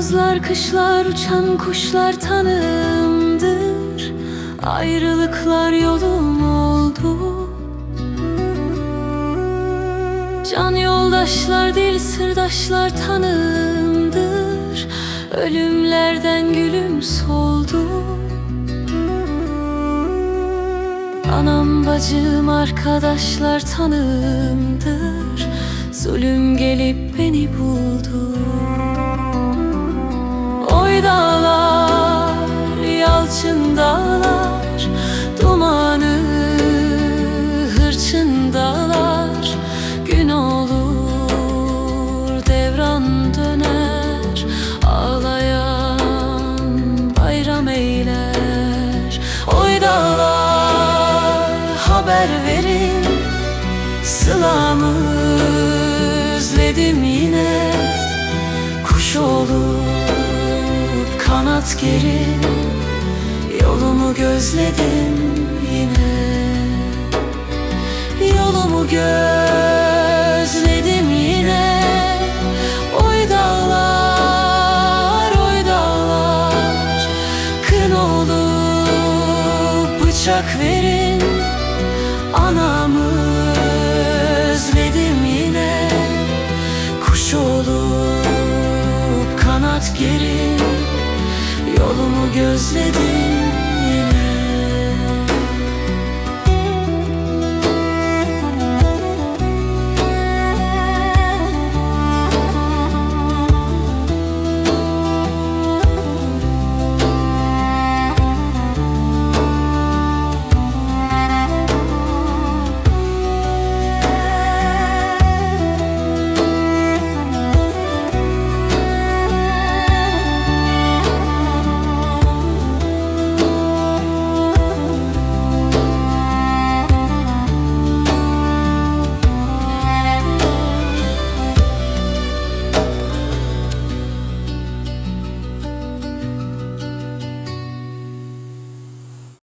Yazlar kışlar uçan kuşlar tanığımdır. Ayrılıklar yolum oldu. Can yoldaşlar değil sırdaşlar tanığımdır. Ölümlerden gülüm soldu. Anam bacım arkadaşlar tanığımdır. Zulüm gelip beni buldu. Oy dağlar, yalçın dağlar, dumanı hırçın dağlar. Gün olur devran döner, ağlayan bayram eyler. Oy dağlar, haber verin, sılamı özledim yine. Kuş olup kanat gerin, yolumu gözledim yine. Yolumu gözledim yine. Oy dağlar, oy dağlar, kın olup bıçak verin. Anamı özledim yine. Kuş olup kanat gerin, yolumu gözledim